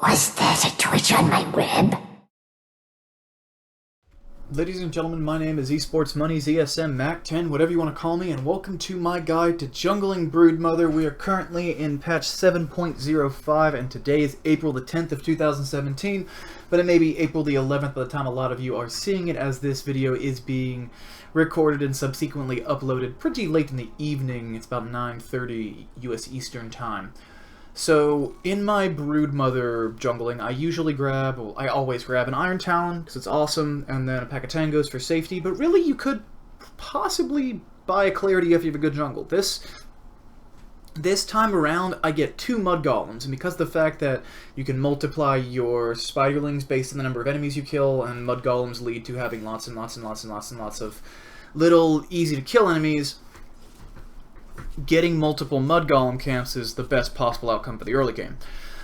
Was that a twitch on my web? Ladies and gentlemen, my name is eSportsMonies, ESM, Mac10, whatever you want to call me, and welcome to my guide to jungling Broodmother. We are currently in patch 7.05, and today is April the 10th of 2017, but it may be April the 11th by the time a lot of you are seeing it, as this video is being recorded and subsequently uploaded pretty late in the evening. It's about 9:30 US Eastern Time. So, in my Broodmother jungling, I always grab an Iron Talon, because it's awesome, and then a pack of Tangos for safety, but really you could possibly buy a Clarity if you have a good jungle. This time around, I get 2 Mud Golems, and because of the fact that you can multiply your Spiderlings based on the number of enemies you kill, and Mud Golems lead to having lots and lots and lots and lots and lots of little easy-to-kill enemies, getting multiple Mud Golem camps is the best possible outcome for the early game.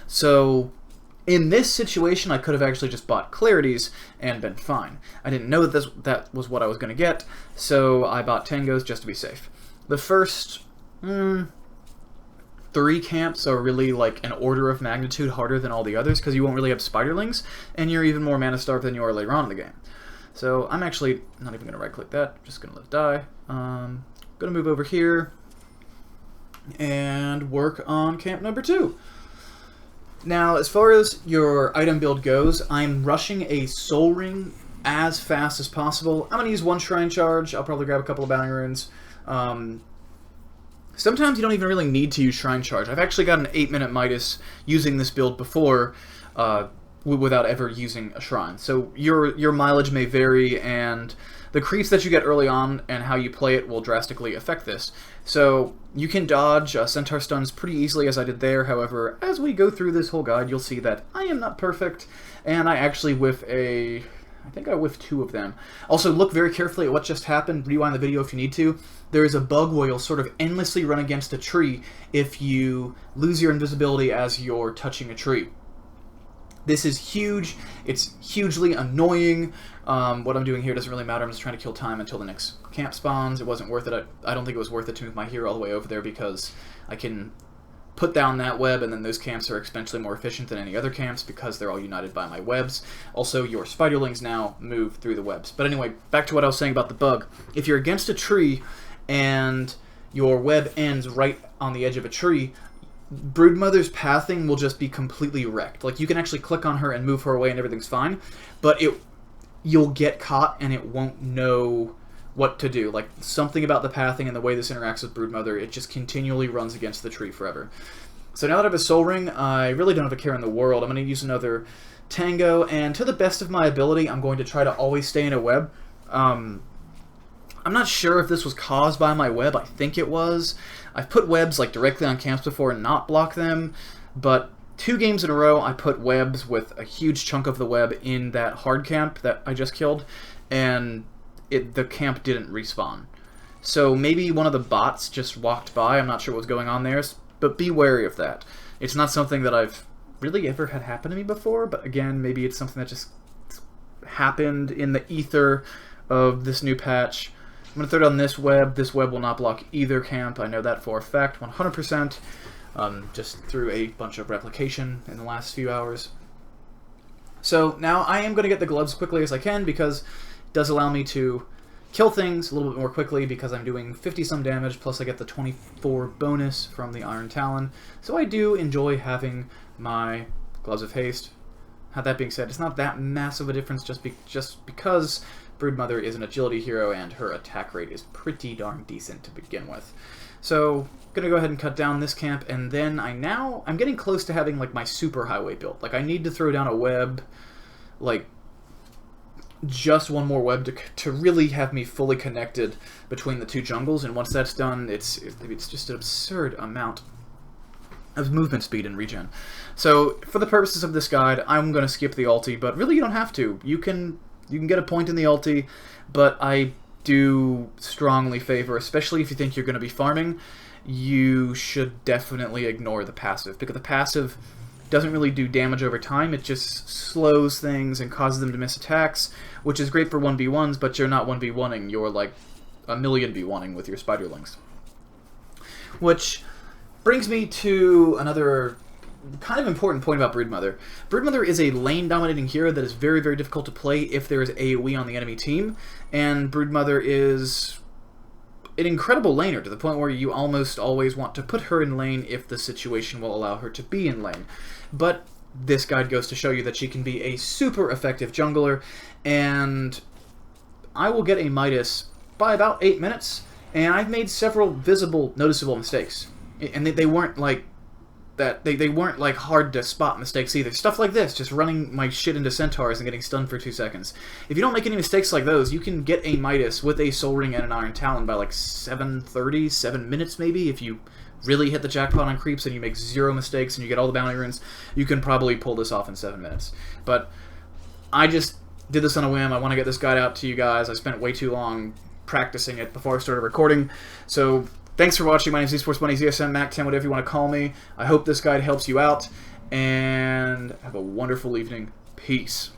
So, in this situation, I could have actually just bought Clarities and been fine. I didn't know that was what I was going to get, so I bought Tangos just to be safe. The first 3 camps are really like an order of magnitude harder than all the others, because you won't really have Spiderlings, and you're even more mana-starved than you are later on in the game. So, I'm actually not even going to right-click that, I'm just going to let it die. Going to move over here and work on camp number 2. Now, as far as your item build goes, I'm rushing a Soul Ring as fast as possible. I'm going to use 1 Shrine Charge. I'll probably grab a couple of Bounty Runes. Sometimes you don't even really need to use Shrine Charge. I've actually got an 8-minute Midas using this build before without ever using a Shrine. So your mileage may vary, and the creeps that you get early on and how you play it will drastically affect this. So you can dodge Centaur stuns pretty easily, as I did there. However, as we go through this whole guide, you'll see that I am not perfect, and I actually I think I whiffed 2 of them. Also, look very carefully at what just happened. Rewind the video if you need to. There is a bug where you'll sort of endlessly run against a tree if you lose your invisibility as you're touching a tree. This is huge. It's hugely annoying. What I'm doing here doesn't really matter. I'm just trying to kill time until the next camp spawns. It wasn't worth it. I don't think it was worth it to move my hero all the way over there, because I can put down that web, and then those camps are exponentially more efficient than any other camps because they're all united by my webs. Also, your Spiderlings now move through the webs. But anyway, back to what I was saying about the bug. If you're against a tree and your web ends right on the edge of a tree, Broodmother's pathing will just be completely wrecked. Like, you can actually click on her and move her away and everything's fine, but you'll get caught and it won't know what to do. Like, something about the pathing and the way this interacts with Broodmother, it just continually runs against the tree forever. So now that I have a Soul Ring, I really don't have a care in the world. I'm going to use another Tango, and to the best of my ability, I'm going to try to always stay in a web. I'm not sure if this was caused by my web. I think it was. I've put webs like directly on camps before and not block them, but 2 games in a row I put webs with a huge chunk of the web in that hard camp that I just killed, and the camp didn't respawn. So maybe one of the bots just walked by. I'm not sure what was going on there, but be wary of that. It's not something that I've really ever had happen to me before, but again, maybe it's something that just happened in the ether of this new patch. I'm going to throw down this web. This web will not block either camp. I know that for a fact, 100%. Just through a bunch of replication in the last few hours. So now I am going to get the gloves quickly as I can, because it does allow me to kill things a little bit more quickly, because I'm doing 50-some damage, plus I get the 24 bonus from the Iron Talon. So I do enjoy having my Gloves of Haste. That being said, it's not that massive a difference just because Broodmother is an agility hero and her attack rate is pretty darn decent to begin with. So, I'm going to go ahead and cut down this camp, and then I'm getting close to having like my super highway built. Like, I need to throw down a web, like just 1 more web to really have me fully connected between the 2 jungles, and once that's done, it's just an absurd amount of movement speed and regen. So, for the purposes of this guide, I'm going to skip the ulti, but really you don't have to. You can get a point in the ulti, but I do strongly favor, especially if you think you're going to be farming, you should definitely ignore the passive, because the passive doesn't really do damage over time. It just slows things and causes them to miss attacks, which is great for 1v1s, but you're not 1v1ing, you're like a million v1ing with your Spiderlings. Which brings me to another kind of important point about Broodmother. Broodmother is a lane-dominating hero that is very, very difficult to play if there is AoE on the enemy team, and Broodmother is an incredible laner to the point where you almost always want to put her in lane if the situation will allow her to be in lane. But this guide goes to show you that she can be a super effective jungler, and I will get a Midas by about 8 minutes, and I've made several visible, noticeable mistakes. And they weren't like that. They weren't like hard to spot mistakes either. Stuff like this, just running my shit into centaurs and getting stunned for 2 seconds. If you don't make any mistakes like those, you can get a Midas with a Soul Ring and an Iron Talon by like 7:30, 7 minutes maybe. If you really hit the jackpot on creeps and you make 0 mistakes and you get all the bounty runes, you can probably pull this off in 7 minutes. But I just did this on a whim. I want to get this guide out to you guys. I spent way too long practicing it before I started recording. So thanks for watching. My name is eSportsMonies, ESM, Mac10, whatever you want to call me. I hope this guide helps you out, and have a wonderful evening. Peace.